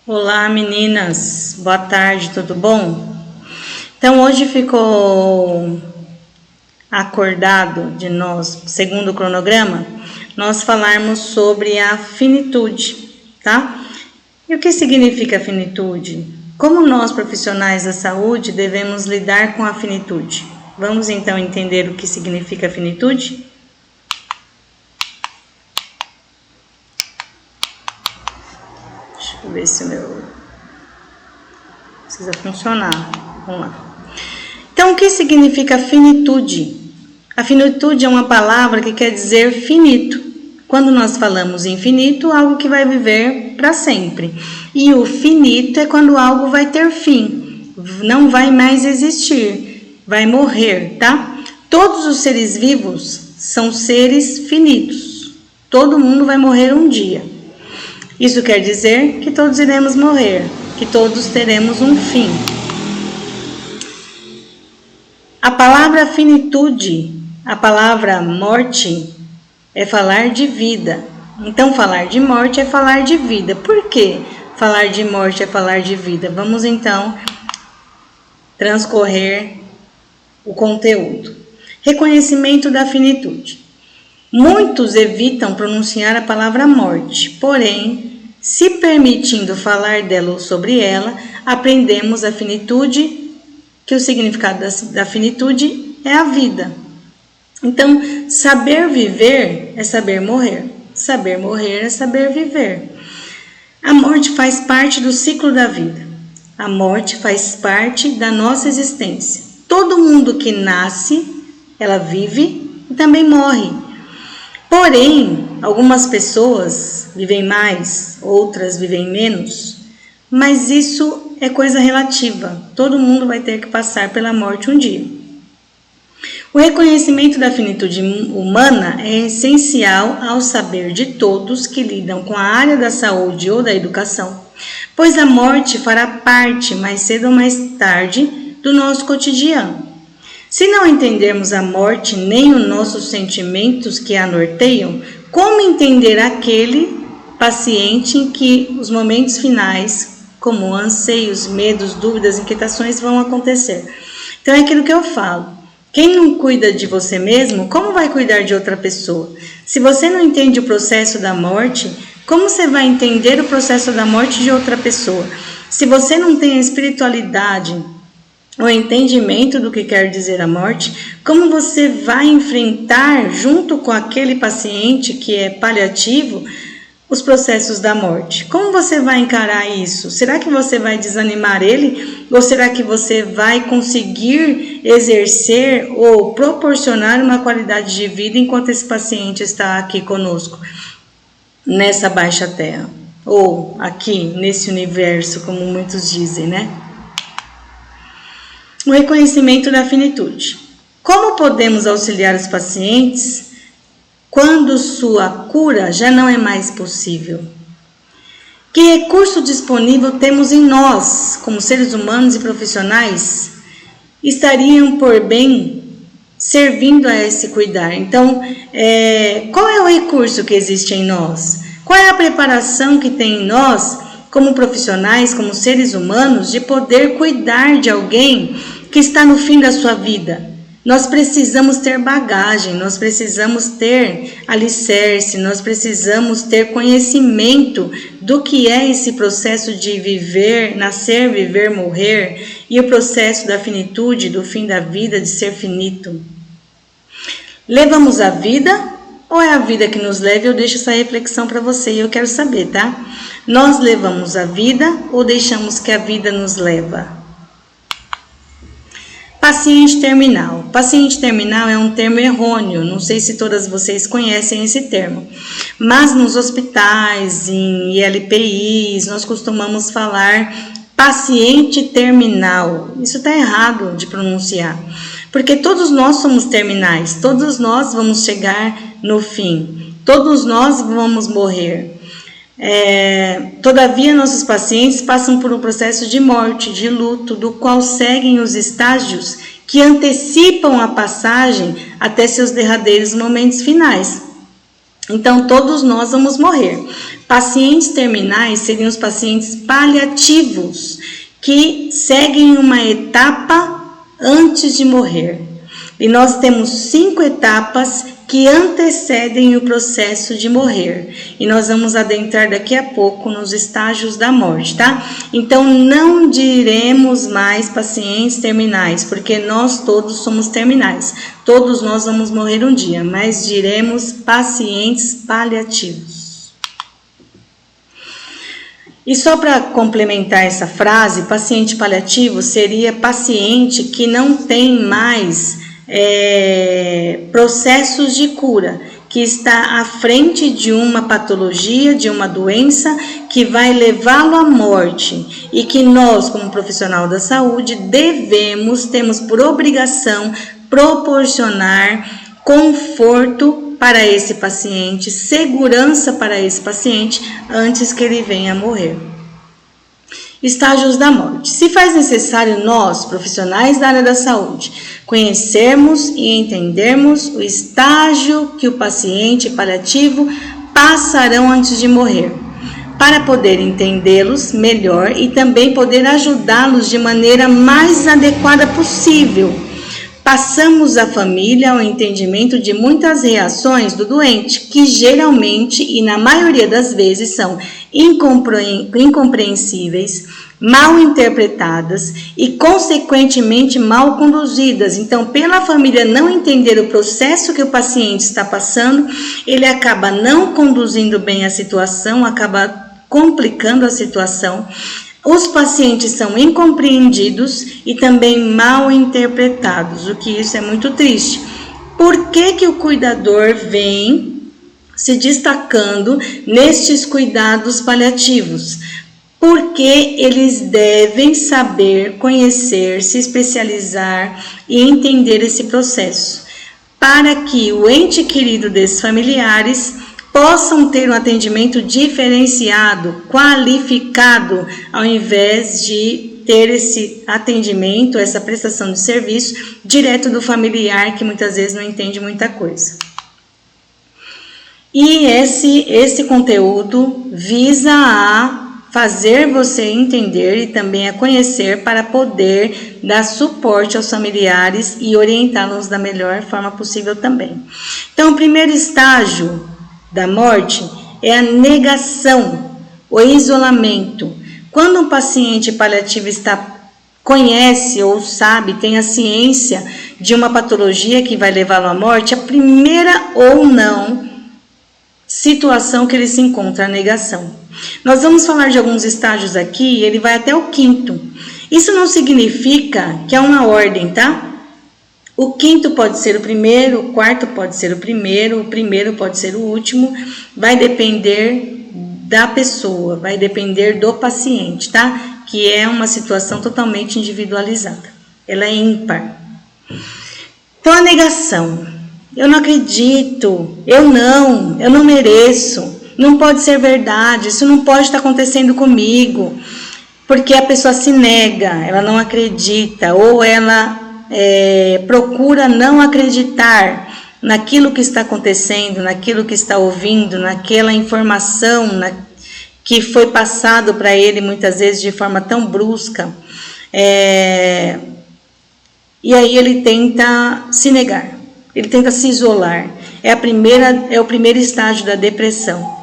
Olá meninas, boa tarde, tudo bom? Então hoje ficou acordado de nós, segundo o cronograma, nós falarmos sobre a finitude, tá? E o que significa finitude? Como nós profissionais da saúde devemos lidar com a finitude? Vamos então entender o que significa finitude? Deixa eu ver se o meu precisa funcionar. Vamos lá. Então, o que significa finitude? A finitude é uma palavra que quer dizer finito. Quando nós falamos infinito, algo que vai viver para sempre. E o finito é quando algo vai ter fim, não vai mais existir, vai morrer, tá? Todos os seres vivos são seres finitos. Todo mundo vai morrer um dia. Isso quer dizer que todos iremos morrer, que todos teremos um fim. A palavra finitude, a palavra morte, é falar de vida. Então, falar de morte é falar de vida. Por que falar de morte é falar de vida? Vamos, então, transcorrer o conteúdo. Reconhecimento da finitude. Muitos evitam pronunciar a palavra morte, porém, se permitindo falar dela ou sobre ela, aprendemos a finitude, que o significado da finitude é a vida. Então, saber viver é saber morrer. Saber morrer é saber viver. A morte faz parte do ciclo da vida. A morte faz parte da nossa existência. Todo mundo que nasce, ela vive e também morre. Porém, algumas pessoas vivem mais, outras vivem menos, mas isso é coisa relativa. Todo mundo vai ter que passar pela morte um dia. O reconhecimento da finitude humana é essencial ao saber de todos que lidam com a área da saúde ou da educação, pois a morte fará parte, mais cedo ou mais tarde, do nosso cotidiano. Se não entendermos a morte nem os nossos sentimentos que a norteiam, como entender aquele paciente em que os momentos finais, como anseios, medos, dúvidas, inquietações, vão acontecer? Então é aquilo que eu falo. Quem não cuida de você mesmo, como vai cuidar de outra pessoa? Se você não entende o processo da morte, como você vai entender o processo da morte de outra pessoa? Se você não tem a espiritualidade, o entendimento do que quer dizer a morte, como você vai enfrentar, junto com aquele paciente que é paliativo, os processos da morte? Como você vai encarar isso? Será que você vai desanimar ele? Ou será que você vai conseguir exercer ou proporcionar uma qualidade de vida enquanto esse paciente está aqui conosco, nessa baixa terra? Ou aqui, nesse universo, como muitos dizem, né? O reconhecimento da finitude. Como podemos auxiliar os pacientes quando sua cura já não é mais possível? Que recurso disponível temos em nós, como seres humanos e profissionais, estariam por bem servindo a esse cuidar? Então, qual é o recurso que existe em nós? Qual é a preparação que tem em nós, como profissionais, como seres humanos, de poder cuidar de alguém que está no fim da sua vida? Nós precisamos ter bagagem, nós precisamos ter alicerce, nós precisamos ter conhecimento do que é esse processo de viver, nascer, viver, morrer, e o processo da finitude, do fim da vida, de ser finito. Levamos a vida ou é a vida que nos leva? Eu deixo essa reflexão para você e eu quero saber, tá? Nós levamos a vida ou deixamos que a vida nos leva? Paciente terminal. Paciente terminal é um termo errôneo, não sei se todas vocês conhecem esse termo, mas nos hospitais, em ILPIs, nós costumamos falar paciente terminal. Isso está errado de pronunciar, porque todos nós somos terminais, todos nós vamos chegar no fim, todos nós vamos morrer. Todavia, nossos pacientes passam por um processo de morte, de luto, do qual seguem os estágios que antecipam a passagem até seus derradeiros momentos finais. Então, todos nós vamos morrer. Pacientes terminais seriam os pacientes paliativos, que seguem uma etapa antes de morrer. E nós temos 5 etapas que antecedem o processo de morrer. E nós vamos adentrar daqui a pouco nos estágios da morte, tá? Então, não diremos mais pacientes terminais, porque nós todos somos terminais. Todos nós vamos morrer um dia, mas diremos pacientes paliativos. E só para complementar essa frase, paciente paliativo seria paciente que não tem mais processos de cura, que está à frente de uma patologia, de uma doença que vai levá-lo à morte e que nós, como profissional da saúde, temos por obrigação proporcionar conforto para esse paciente, segurança para esse paciente antes que ele venha a morrer. Estágios da morte. Se faz necessário nós, profissionais da área da saúde, conhecermos e entendermos o estágio que o paciente paliativo passarão antes de morrer, para poder entendê-los melhor e também poder ajudá-los de maneira mais adequada possível. Passamos a família ao entendimento de muitas reações do doente, que geralmente e na maioria das vezes são incompreensíveis, mal interpretadas e consequentemente mal conduzidas. Então, pela família não entender o processo que o paciente está passando, ele acaba não conduzindo bem a situação, acaba complicando a situação. Os pacientes são incompreendidos e também mal interpretados, o que isso é muito triste. Por que o cuidador vem se destacando nestes cuidados paliativos? Porque eles devem saber, conhecer, se especializar e entender esse processo, para que o ente querido desses familiares possam ter um atendimento diferenciado, qualificado, ao invés de ter esse atendimento, essa prestação de serviço direto do familiar, que muitas vezes não entende muita coisa. E esse conteúdo visa a fazer você entender e também a conhecer para poder dar suporte aos familiares e orientá-los da melhor forma possível também. Então, o primeiro estágio da morte é a negação, o isolamento. Quando um paciente paliativo conhece ou sabe, tem a ciência de uma patologia que vai levá-lo à morte, a primeira ou não situação que ele se encontra, a negação. Nós vamos falar de alguns estágios aqui, e ele vai até o 5º. Isso não significa que é uma ordem, tá? O 5º pode ser o primeiro, o 4º pode ser o primeiro pode ser o último, vai depender da pessoa, vai depender do paciente, tá? Que é uma situação totalmente individualizada, ela é ímpar. Então, a negação, eu não acredito, eu não mereço, não pode ser verdade, isso não pode estar acontecendo comigo, porque a pessoa se nega, ela não acredita, ou ela procura não acreditar naquilo que está acontecendo, naquilo que está ouvindo, naquela informação que foi passado para ele muitas vezes de forma tão brusca, e aí ele tenta se negar, ele tenta se isolar. É o primeiro estágio da depressão,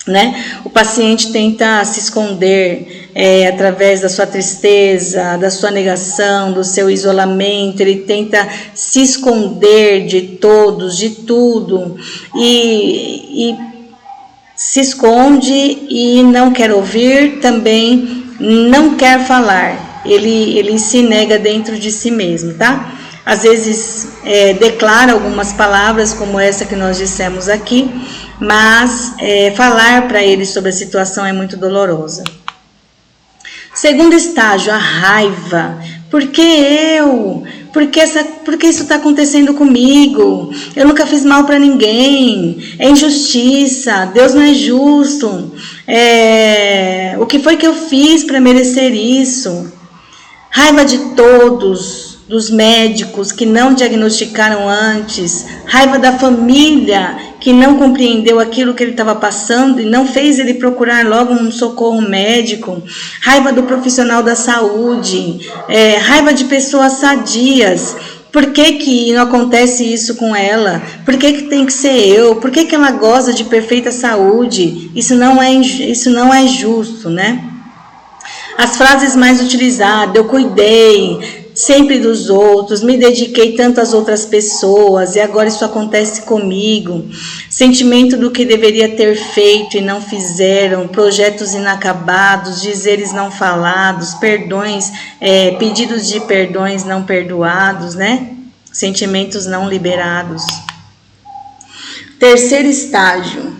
né? O paciente tenta se esconder através da sua tristeza, da sua negação, do seu isolamento, ele tenta se esconder de todos, de tudo, e se esconde e não quer ouvir, também não quer falar, ele se nega dentro de si mesmo, tá? Às vezes declara algumas palavras como essa que nós dissemos aqui, mas falar para ele sobre a situação é muito dolorosa. Segundo estágio, a raiva. Por que eu? Por que isso está acontecendo comigo? Eu nunca fiz mal para ninguém. É injustiça. Deus não é justo. O que foi que eu fiz para merecer isso? Raiva de todos, dos médicos que não diagnosticaram antes. Raiva da família que não compreendeu aquilo que ele estava passando e não fez ele procurar logo um socorro médico, raiva do profissional da saúde, raiva de pessoas sadias. Por que não acontece isso com ela? Por que tem que ser eu? Por que ela goza de perfeita saúde? Isso não é justo, né? As frases mais utilizadas: eu cuidei sempre dos outros, me dediquei tanto às outras pessoas e agora isso acontece comigo. Sentimento do que deveria ter feito e não fizeram, projetos inacabados, dizeres não falados, perdões, pedidos de perdões não perdoados, né? Sentimentos não liberados. Terceiro estágio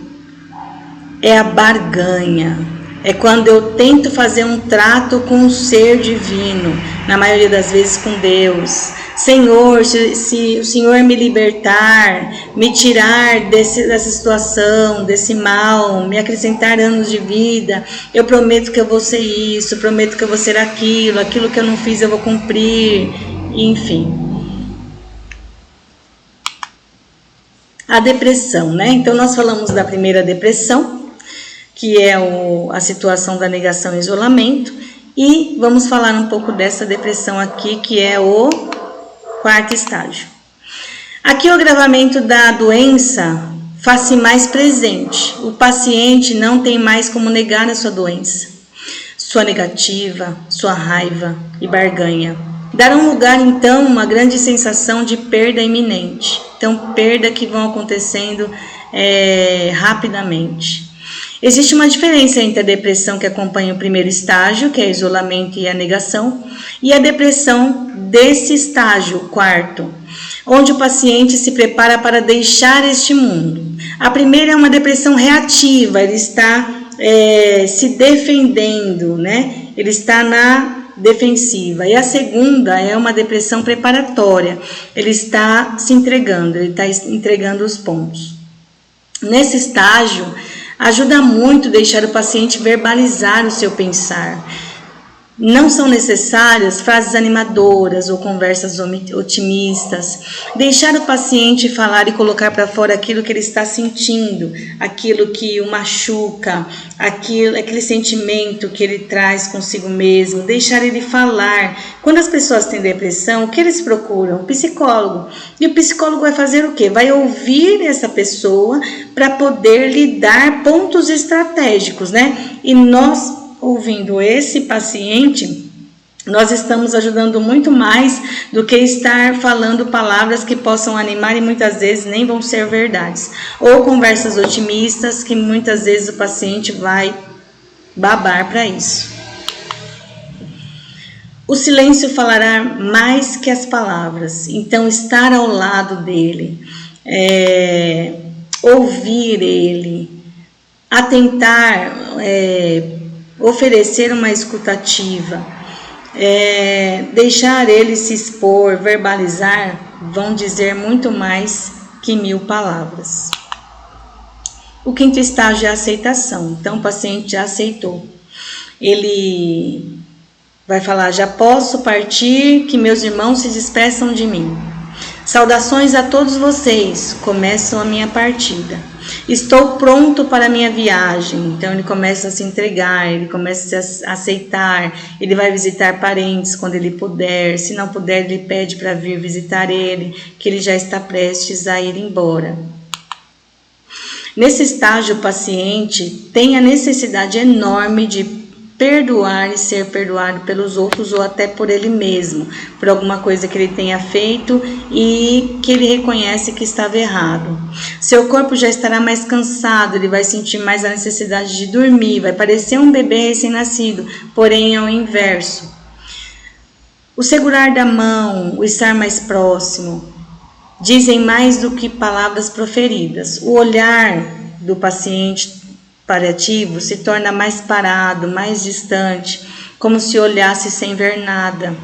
é a barganha. É quando eu tento fazer um trato com o ser divino, na maioria das vezes com Deus. Senhor, se o Senhor me libertar, me tirar dessa situação, desse mal, me acrescentar anos de vida, eu prometo que eu vou ser isso, prometo que eu vou ser aquilo que eu não fiz eu vou cumprir, enfim. A depressão, né? Então nós falamos da primeira depressão, que é a situação da negação e isolamento, e vamos falar um pouco dessa depressão aqui, que é o quarto estágio. Aqui o agravamento da doença faz-se mais presente. O paciente não tem mais como negar a sua doença, sua negativa, sua raiva e barganha. Darão lugar, então, uma grande sensação de perda iminente. Então, perda que vão acontecendo rapidamente. Existe uma diferença entre a depressão que acompanha o primeiro estágio, que é isolamento e a negação, e a depressão desse estágio, quarto, onde o paciente se prepara para deixar este mundo. A primeira é uma depressão reativa, ele está se defendendo, né? Ele está na defensiva. E a segunda é uma depressão preparatória, ele está se entregando, ele está entregando os pontos. Nesse estágio, ajuda muito deixar o paciente verbalizar o seu pensar. Não são necessárias frases animadoras ou conversas otimistas. Deixar o paciente falar e colocar para fora aquilo que ele está sentindo, aquilo que o machuca, aquele sentimento que ele traz consigo mesmo. Deixar ele falar. Quando as pessoas têm depressão, o que eles procuram? Um psicólogo. E o psicólogo vai fazer o quê? Vai ouvir essa pessoa para poder lhe dar pontos estratégicos, né? E nós, ouvindo esse paciente, nós estamos ajudando muito mais do que estar falando palavras que possam animar e muitas vezes nem vão ser verdades. Ou conversas otimistas que muitas vezes o paciente vai babar para isso. O silêncio falará mais que as palavras. Então, estar ao lado dele, ouvir ele, atentar, oferecer uma escutativa, deixar ele se expor, verbalizar, vão dizer muito mais que 1000 palavras. O quinto estágio é a aceitação. Então, o paciente já aceitou. Ele vai falar: já posso partir, que meus irmãos se despeçam de mim. Saudações a todos vocês, começam a minha partida. Estou pronto para a minha viagem. Então ele começa a se entregar, ele começa a aceitar, ele vai visitar parentes quando ele puder. Se não puder, ele pede para vir visitar ele, que ele já está prestes a ir embora. Nesse estágio, o paciente tem a necessidade enorme de perdoar e ser perdoado pelos outros ou até por ele mesmo, por alguma coisa que ele tenha feito e que ele reconhece que estava errado. Seu corpo já estará mais cansado, ele vai sentir mais a necessidade de dormir, vai parecer um bebê recém-nascido, porém é o inverso. O segurar da mão, o estar mais próximo, dizem mais do que palavras proferidas. O olhar do paciente paliativo se torna mais parado, mais distante, como se olhasse sem ver nada.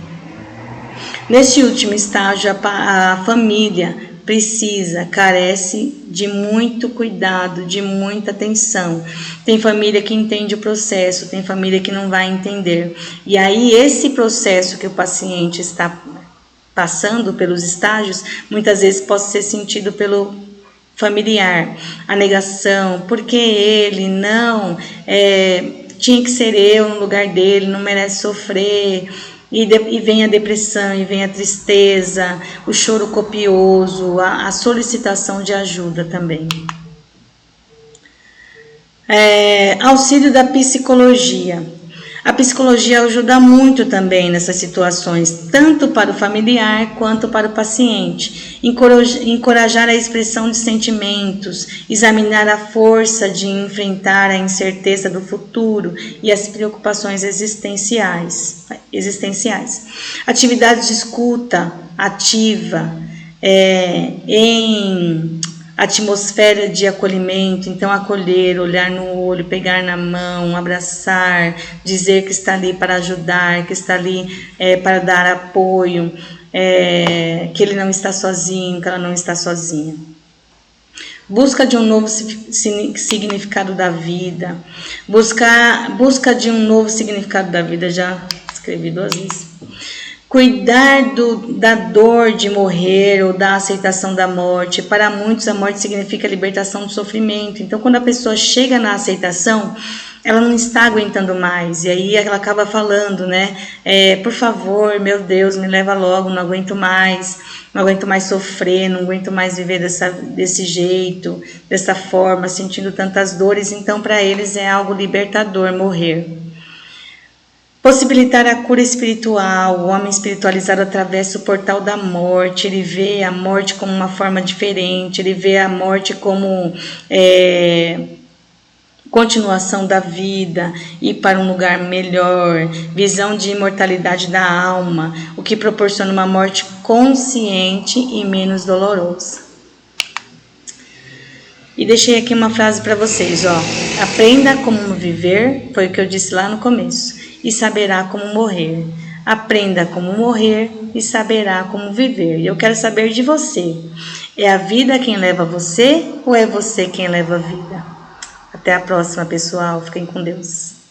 Neste último estágio, a família carece de muito cuidado, de muita atenção. Tem família que entende o processo, tem família que não vai entender. E aí esse processo que o paciente está passando pelos estágios, muitas vezes pode ser sentido pelo familiar, a negação, porque ele não, tinha que ser eu no lugar dele, não merece sofrer, e vem a depressão, e vem a tristeza, o choro copioso, a solicitação de ajuda também. Auxílio da psicologia. A psicologia ajuda muito também nessas situações, tanto para o familiar quanto para o paciente. Encorajar a expressão de sentimentos, examinar a força de enfrentar a incerteza do futuro e as preocupações existenciais. Atividades de escuta ativa, em atmosfera de acolhimento, então acolher, olhar no olho, pegar na mão, abraçar, dizer que está ali para ajudar, que está ali para dar apoio, que ele não está sozinho, que ela não está sozinha. Busca de um novo significado da vida, busca de um novo significado da vida, já escrevi 2 vezes. Cuidar da dor de morrer ou da aceitação da morte. Para muitos, a morte significa libertação do sofrimento. Então, quando a pessoa chega na aceitação, ela não está aguentando mais. E aí ela acaba falando, né? Por favor, meu Deus, me leva logo, não aguento mais sofrer, não aguento mais viver desse jeito, dessa forma, sentindo tantas dores. Então, para eles é algo libertador morrer. Possibilitar a cura espiritual, o homem espiritualizado atravessa o portal da morte, ele vê a morte como uma forma diferente, ele vê a morte como continuação da vida, ir para um lugar melhor, visão de imortalidade da alma, o que proporciona uma morte consciente e menos dolorosa. E deixei aqui uma frase para vocês, aprenda como viver, foi o que eu disse lá no começo, e saberá como morrer. Aprenda como morrer e saberá como viver. E eu quero saber de você. É a vida quem leva você ou é você quem leva a vida? Até a próxima, pessoal. Fiquem com Deus.